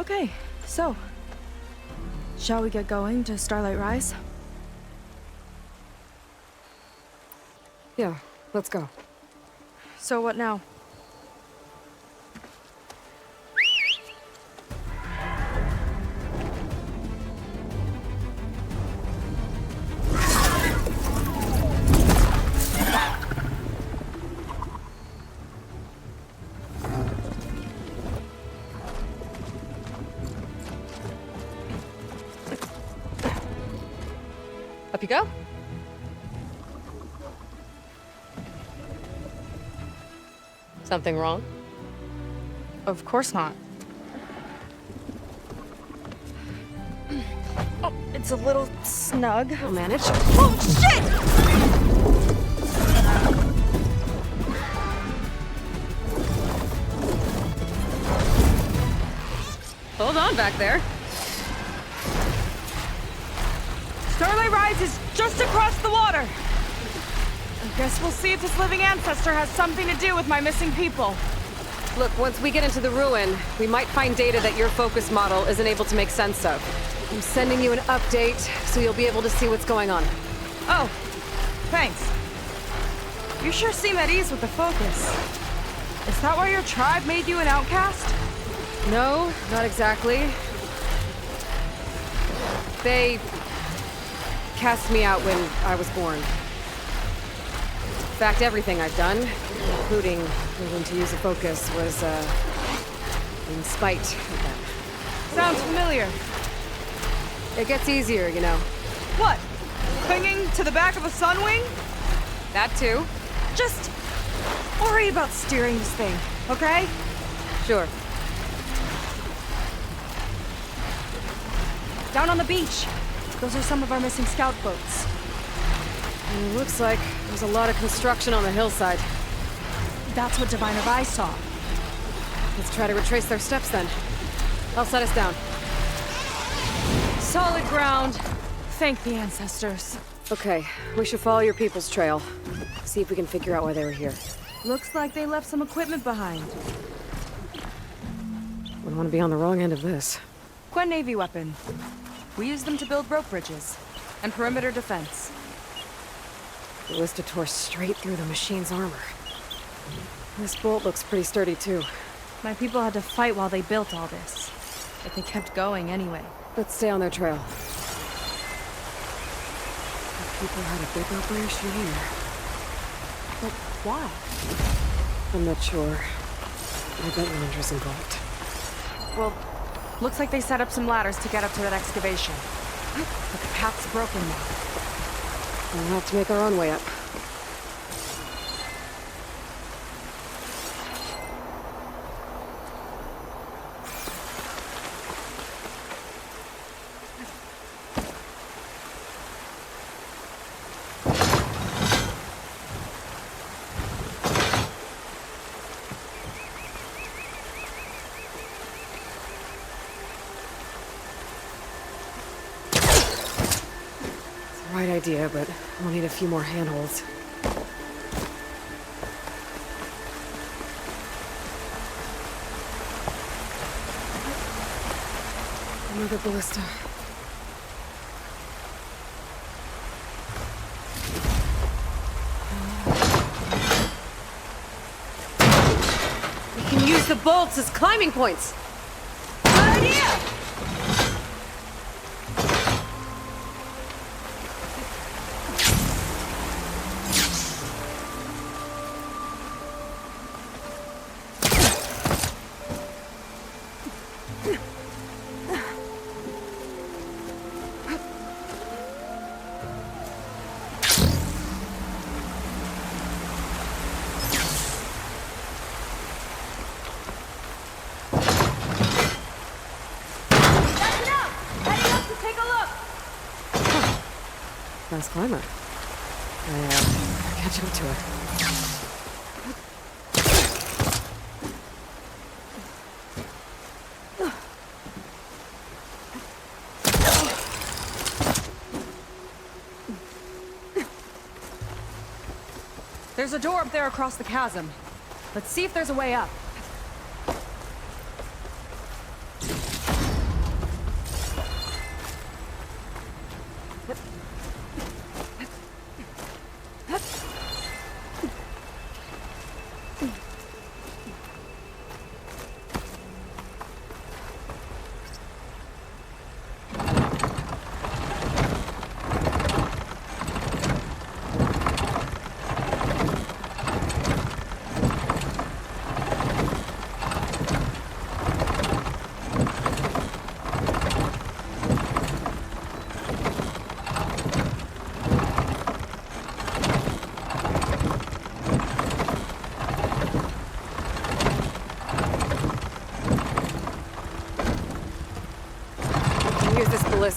Okay, so, shall we get going to Starlight Rise? Yeah, let's go. So what now? Up you go. Something wrong? Of course not. Oh, it's a little snug. I'll manage. Oh, shit! Hold on back there. Starlight Rise is just across the water. I guess we'll see if this living ancestor has something to do with my missing people. Look, once we get into the ruin, we might find data that your focus model isn't able to make sense of. I'm sending you an update, so you'll be able to see what's going on. Oh, thanks. You sure seem at ease with the focus. Is that why your tribe made you an outcast? No, not exactly. They cast me out when I was born. In fact, everything I've done, including moving to use a focus, was, in spite of them. Sounds familiar. It gets easier, you know. What? Clinging to the back of a sunwing? That too. Just worry about steering this thing, okay? Sure. Down on the beach. Those are some of our missing scout boats. And it looks like there's a lot of construction on the hillside. That's what Diviner Vi saw. Let's try to retrace their steps then. I'll set us down. Solid ground. Thank the ancestors. Okay, we should follow your people's trail. See if we can figure out why they were here. Looks like they left some equipment behind. Wouldn't want to be on the wrong end of this. Quen Navy weapon. We use them to build rope bridges and perimeter defense. The ballista tore straight through the machine's armor. This bolt looks pretty sturdy too. My people had to fight while they built all this, but they kept going anyway. Let's stay on their trail. The people had a big operation here. But why? I'm not sure. I bet Landra's involved. Well, looks like they set up some ladders to get up to that excavation. But the path's broken now. We'll have to make our own way up. Right idea, but we'll need a few more handholds. Another ballista. We can use the bolts as climbing points. Good idea! Nice climber. Catch up to her. There's a door up there across the chasm. Let's see if there's a way up.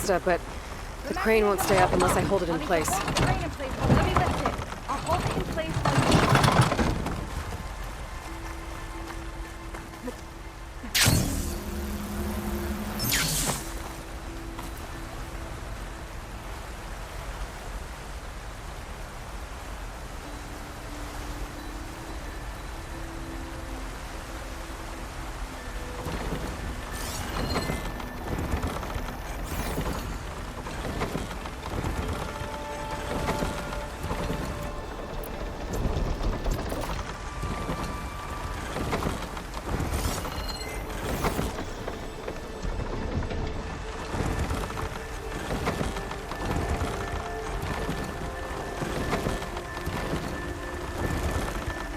ballista, but the crane won't stay up unless I hold it in place. Hold the crane in place, but let me lift it. I'll hold it in place while you...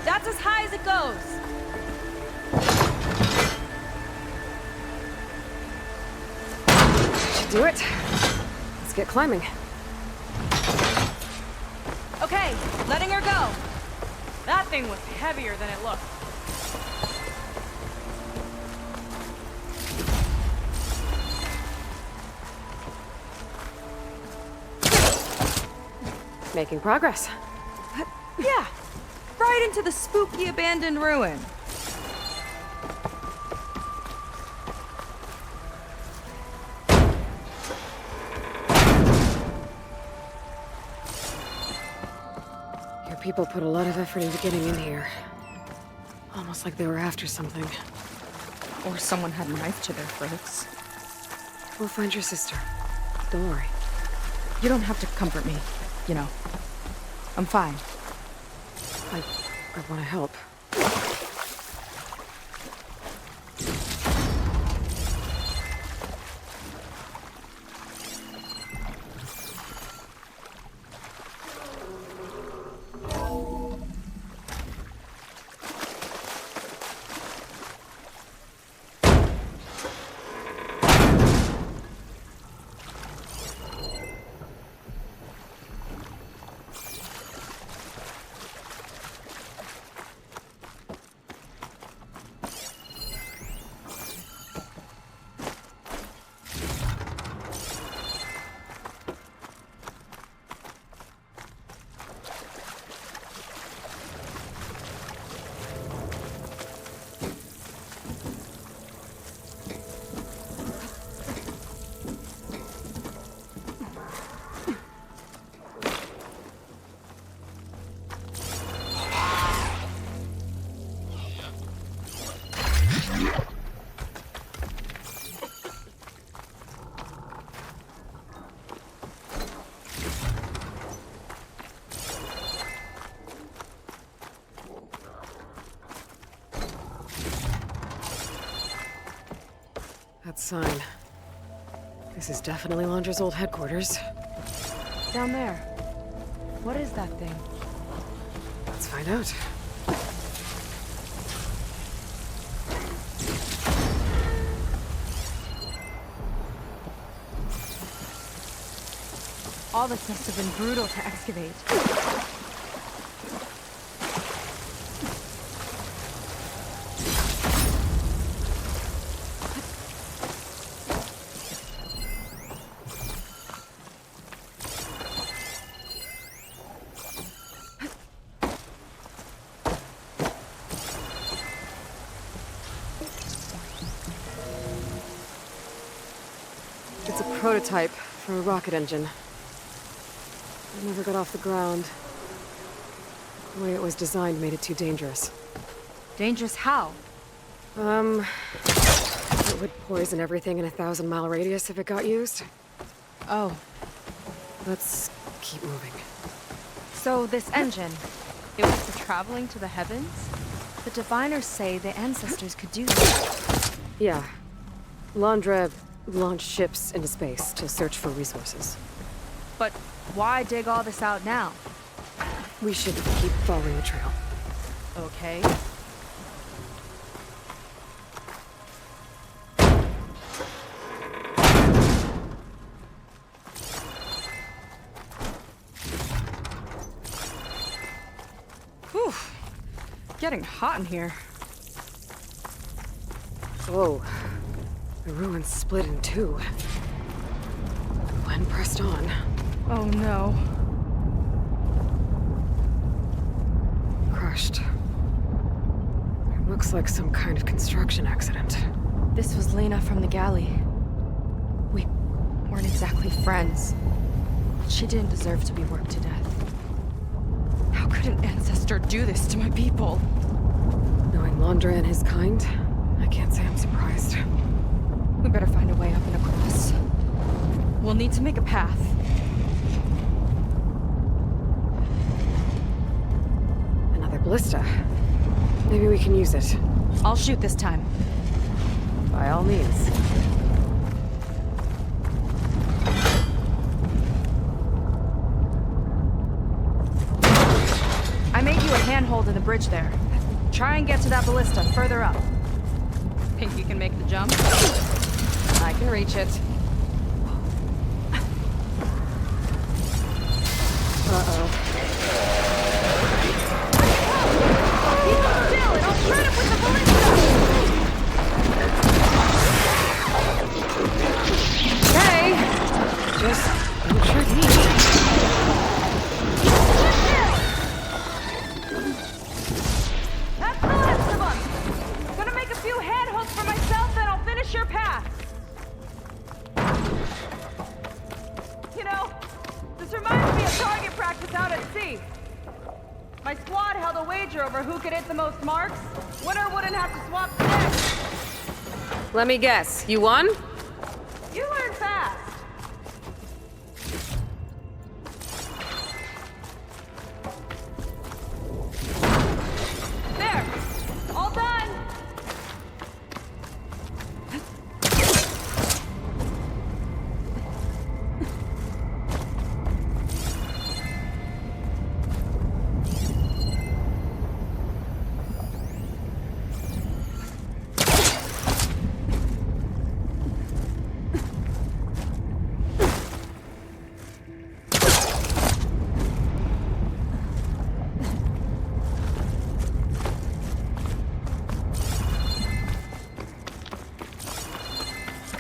That's as high as it goes. Should do it. Let's get climbing. Okay, letting her go. That thing was heavier than it looked. Making progress. Yeah, right into the spooky abandoned ruin. Your people put a lot of effort into getting in here. Almost like they were after something. Or someone had a knife to their throats. We'll find your sister. Don't worry. You don't have to comfort me, you know. I'm fine. I want to help. That sign. This is definitely Londra's old headquarters. Down there. What is that thing? Let's find out. All this must have been brutal to excavate. It's a prototype for a rocket engine. It never got off the ground. The way it was designed made it too dangerous. Dangerous how? It would poison everything in a 1,000-mile radius if it got used. Oh. Let's keep moving. So this engine, it was for traveling to the heavens? The diviners say the ancestors could do that. Yeah. Londra launched ships into space to search for resources. But why dig all this out now? We should keep following the trail. Okay. Whew. Getting hot in here. Whoa. The ruins split in two. when pressed on. Oh no. Crushed. It looks like some kind of construction accident. This was Lena from the galley. We weren't exactly friends. She didn't deserve to be worked to death. How could an ancestor do this to my people? Knowing Londra and his kind, I can't say I'm surprised. We better find a way up and across. We'll need to make a path. Another ballista. Maybe we can use it. I'll shoot this time. By all means. I made you a handhold in the bridge there. Try and get to that ballista further up. Think you can make the jump? I can reach it. Uh-oh. Keep him still and I'll shred him with the ballista! Okay. Just don't shred me. That's the last of them! Gonna make a few handholds for myself, then I'll finish your path. You know, this reminds me of target practice out at sea. My squad held a wager over who could hit the most marks. Winner wouldn't have to swap the neck. Let me guess. You won? You learn fast. There! All done!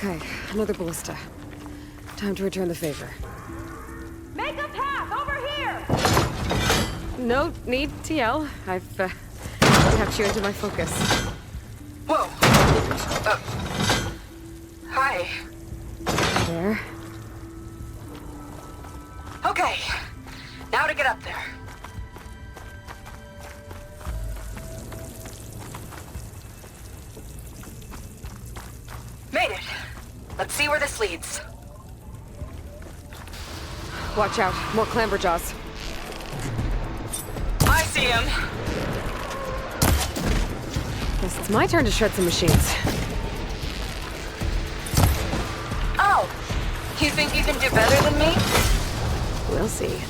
Okay, another ballista. Time to return the favor. Make a path over here! No need to yell. I've tapped you into my focus. Whoa. Hi. There. Okay. Now to get up there. Made it. Let's see where this leads. Watch out. More clamberjaws. I see him. Guess it's my turn to shred some machines. Oh. You think you can do better than me? We'll see.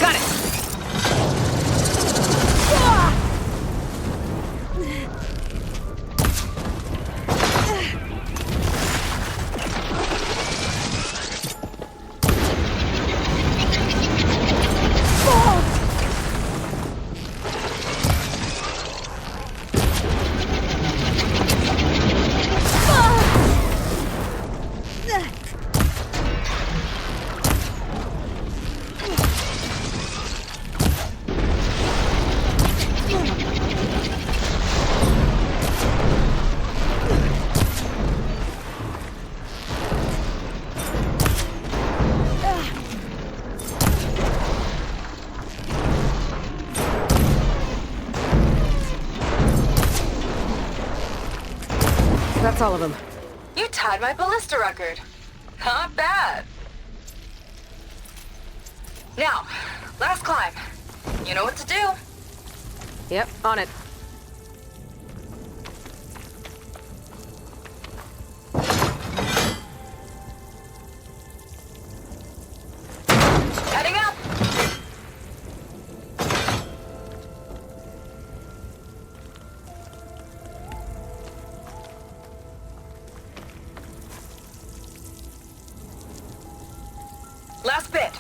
Got it. That's all of them. You tied my ballista record. Not bad. Now, last climb. You know what to do. Yep, on it. Heading up. Last bit.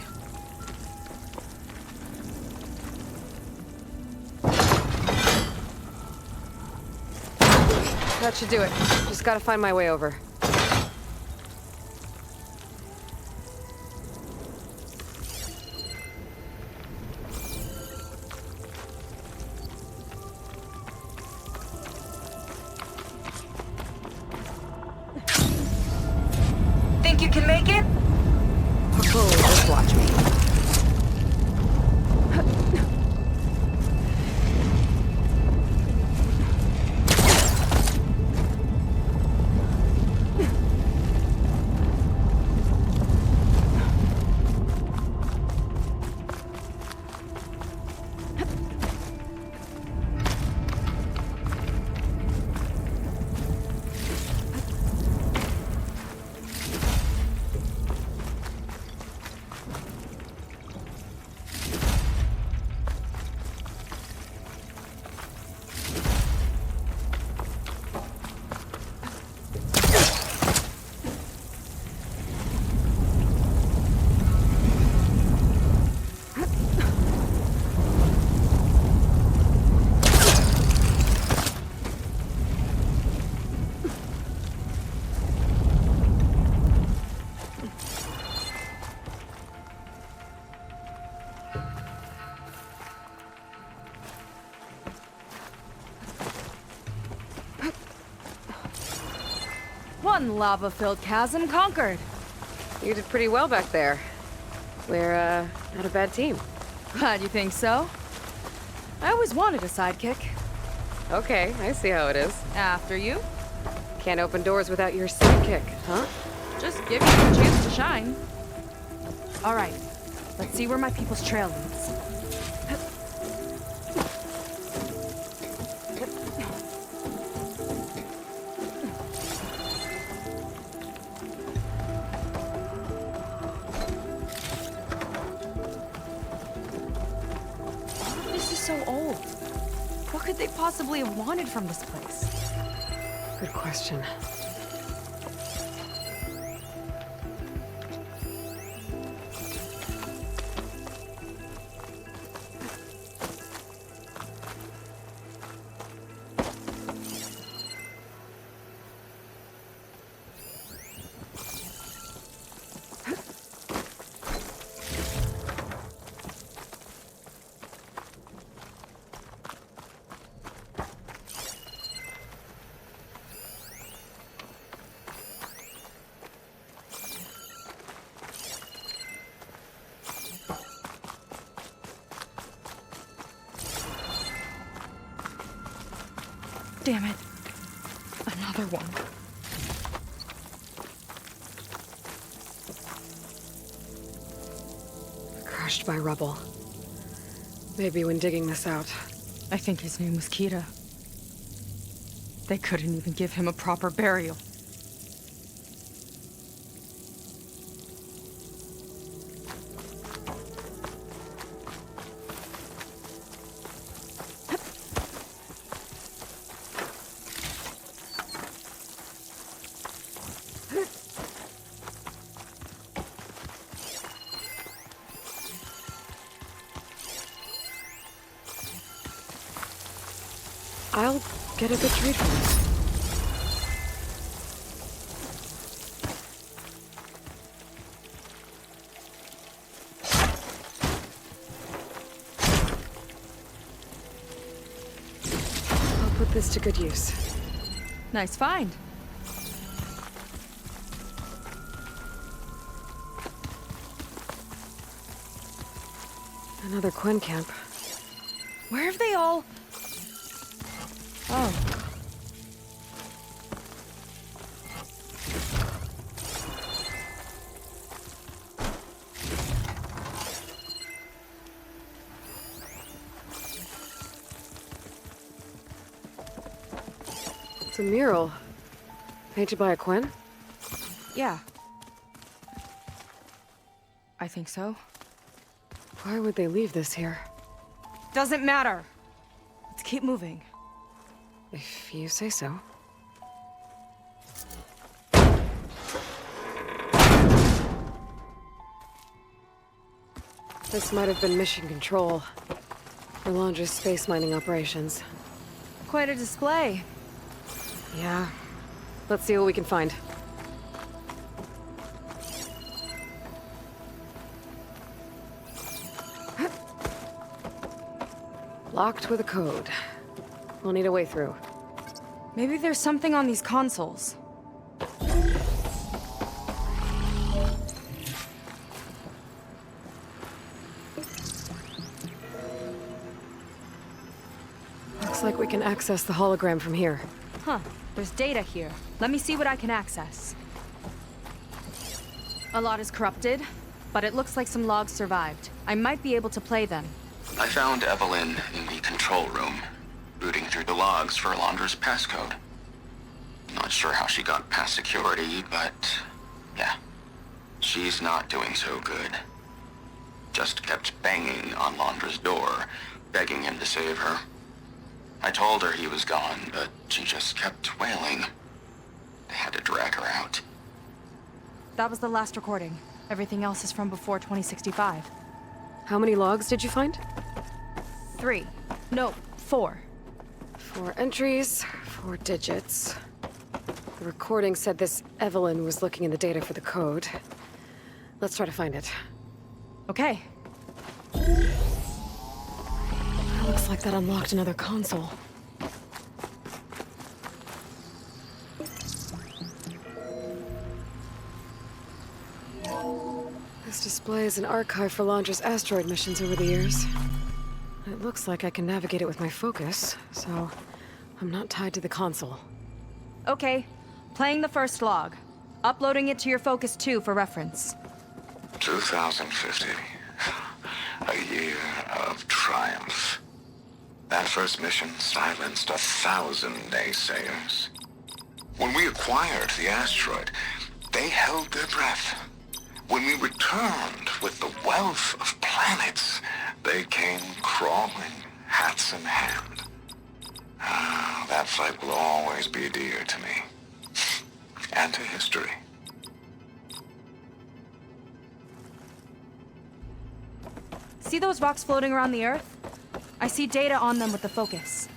That should do it. Just gotta find my way over. One lava-filled chasm conquered. You did pretty well back there. We're, not a bad team. Glad you think so. I always wanted a sidekick. Okay, I see how it is. After you. Can't open doors without your sidekick, huh? Just give you a chance to shine. All right, let's see where my people's trail leads. This is so old. What could they possibly have wanted from this place? Good question. Damn it. Another one. Crushed by rubble. Maybe when digging this out. I think his name was Kita. They couldn't even give him a proper burial. I'll get a good trade for this. I'll put this to good use. Nice find. Another Quen camp. Where have they all... Oh. It's a mural. Painted by a Quen? Yeah. I think so. Why would they leave this here? Doesn't matter. Let's keep moving. If you say so. This might have been mission control for Londra's space mining operations. Quite a display. Yeah. Let's see what we can find. Locked with a code. We'll need a way through. Maybe there's something on these consoles. Looks like we can access the hologram from here. Huh. There's data here. Let me see what I can access. A lot is corrupted, but it looks like some logs survived. I might be able to play them. I found Evelyn in the control room, rooting through the logs for Alondra's passcode. Not sure how she got past security, but yeah, she's not doing so good. Just kept banging on Alondra's door, begging him to save her. I told her he was gone, but she just kept wailing. They had to drag her out. That was the last recording. Everything else is from before 2065. How many logs did you find? 3. No, 4. 4 entries, 4 digits. The recording said this Evelyn was looking in the data for the code. Let's try to find it. Okay. Looks like that unlocked another console. as an archive for Landra's asteroid missions over the years. It looks like I can navigate it with my focus, so I'm not tied to the console. Okay, playing the first log. Uploading it to your Focus 2 for reference. 2050. A year of triumph. That first mission silenced 1,000 naysayers. When we acquired the asteroid, they held their breath. When we returned with the wealth of planets, they came crawling, hats in hand. That fight will always be dear to me. And to history. See those rocks floating around the Earth? I see data on them with the Focus.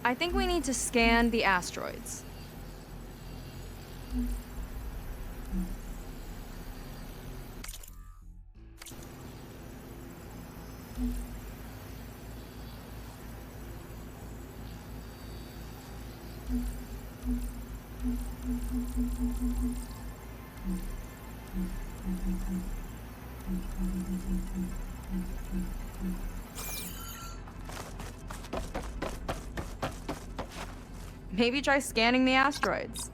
I think we need to scan the asteroids. Maybe try scanning the asteroids.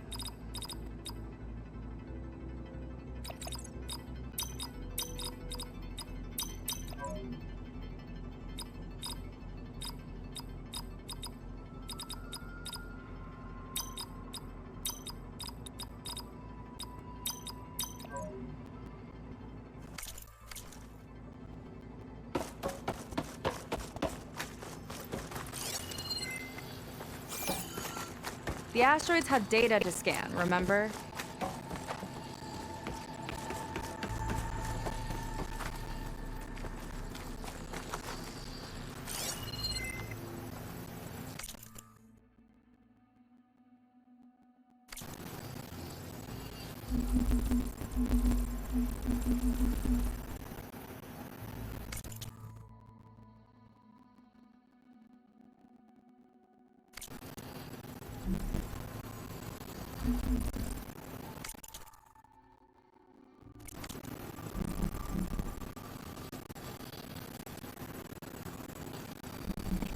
The asteroids had data to scan, remember?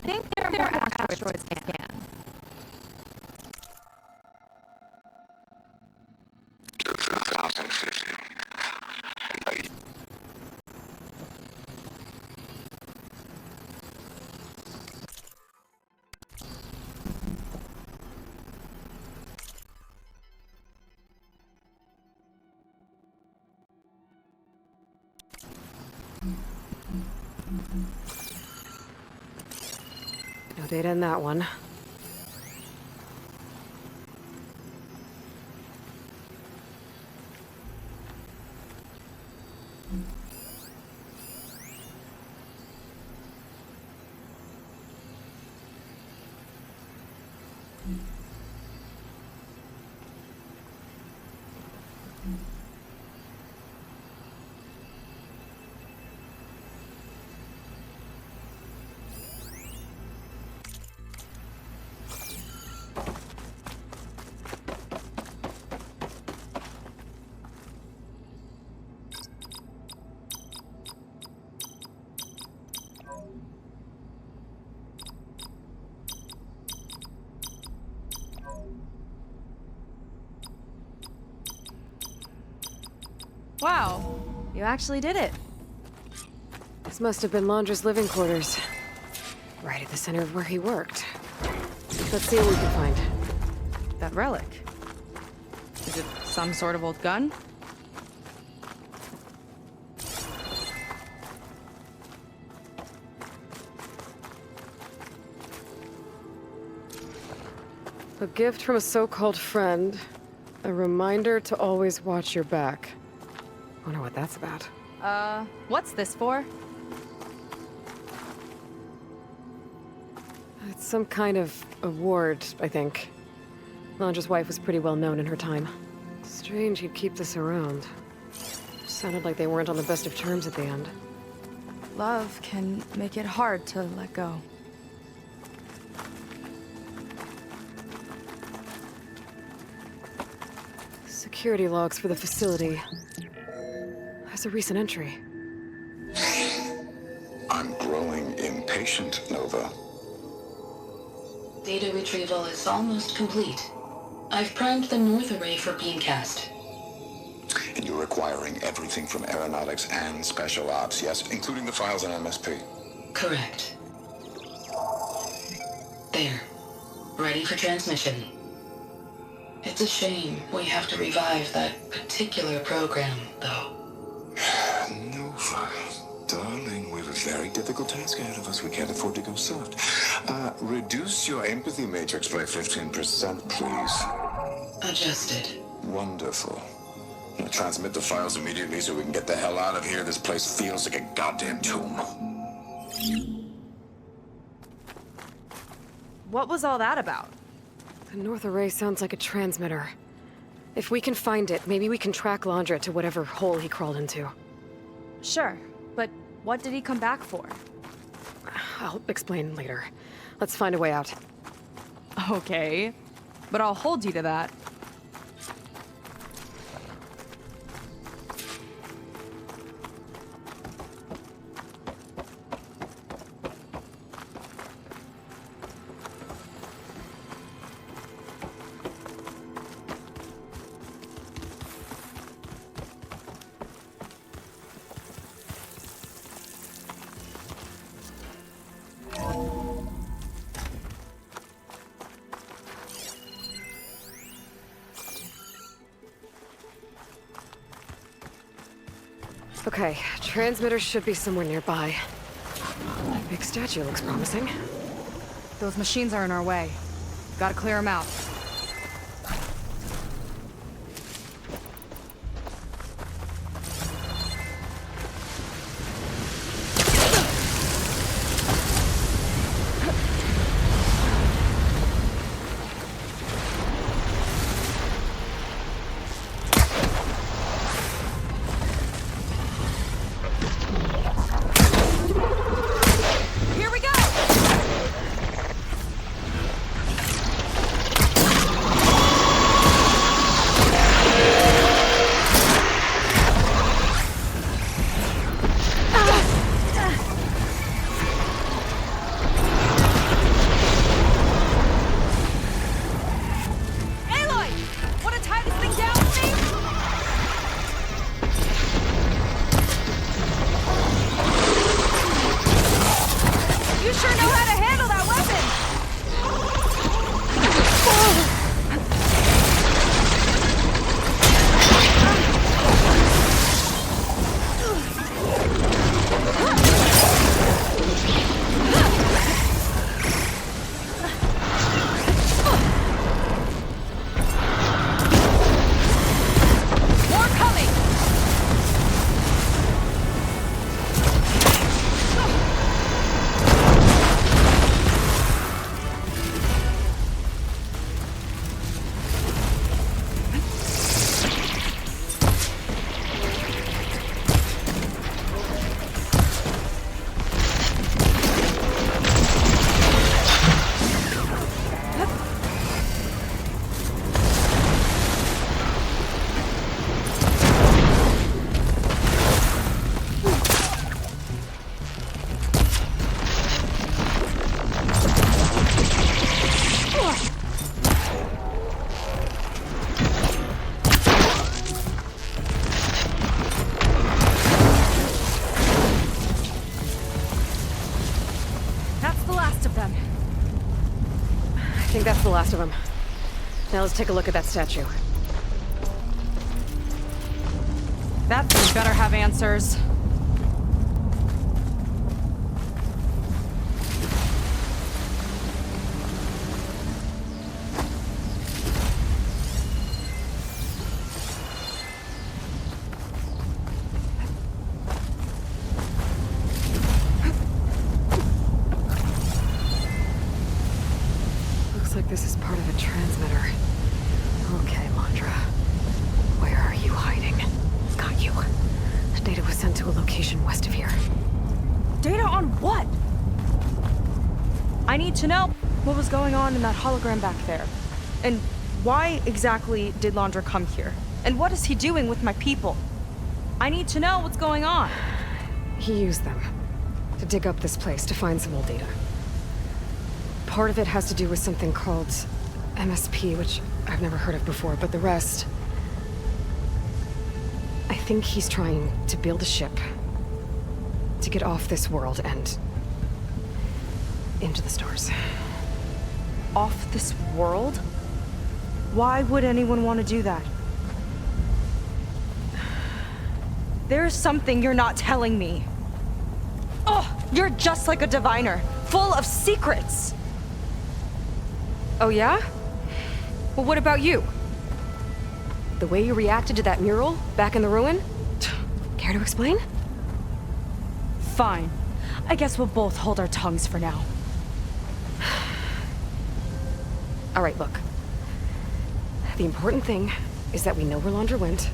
I think there are more asteroids to scan. 2050. No data in that one. Wow, you actually did it. This must have been Landra's living quarters. Right at the center of where he worked. Let's see what we can find. That relic. Is it some sort of old gun? A gift from a so-called friend. A reminder to always watch your back. Wonder what that's about. What's this for? It's some kind of award, I think. Landra's wife was pretty well known in her time. Strange he'd keep this around. Sounded like they weren't on the best of terms at the end. Love can make it hard to let go. Security logs for the facility. There's a recent entry. I'm growing impatient, Nova. Data retrieval is almost complete. I've primed the North Array for beamcast. And you're acquiring everything from aeronautics and special ops, yes? Including the files on MSP. Correct. There. Ready for transmission. It's a shame we have to revive that particular program, though. Nova, darling, we have a very difficult task ahead of us. We can't afford to go soft. Reduce your empathy matrix by 15%, please. Adjusted. Wonderful. I'll transmit the files immediately so we can get the hell out of here. This place feels like a goddamn tomb. What was all that about? The North Array sounds like a transmitter. If we can find it, maybe we can track Landra to whatever hole he crawled into. Sure, but what did he come back for? I'll explain later. Let's find a way out. Okay, but I'll hold you to that. Okay, transmitter should be somewhere nearby. That big statue looks promising. Those machines are in our way. Gotta clear them out. I think that's the last of them. Now let's take a look at that statue. That thing better have answers. this is part of a transmitter. Okay, Landra. Where are you hiding? Got you. Data was sent to a location west of here. Data on what? I need to know what was going on in that hologram back there. And why exactly did Landra come here? And what is he doing with my people? I need to know what's going on. He used them to dig up this place to find some old data. Part of it has to do with something called MSP, which I've never heard of before, but the rest... I think he's trying to build a ship to get off this world and into the stars. Off this world? Why would anyone want to do that? There's something you're not telling me. Oh, you're just like a diviner, full of secrets. Oh yeah? Well, what about you? The way you reacted to that mural back in the ruin? Care to explain? Fine. I guess we'll both hold our tongues for now. All right, look. The important thing is that we know where Landra went,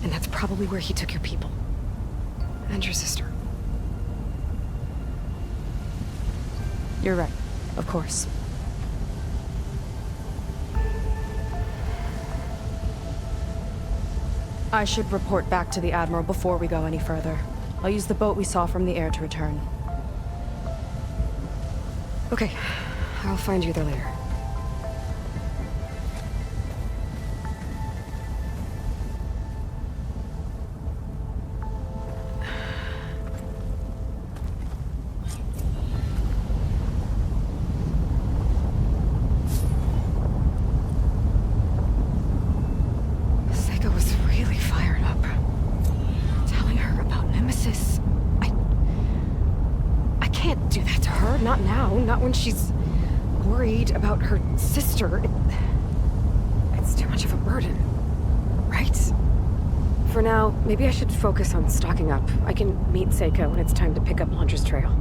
and that's probably where he took your people. And your sister. You're right, of course. I should report back to the Admiral before we go any further. I'll use the boat we saw from the air to return. Okay, I'll find you there later. Not now, not when she's worried about her sister. It's too much of a burden, right? For now, maybe I should focus on stocking up. I can meet Seiko when it's time to pick up Landra's trail.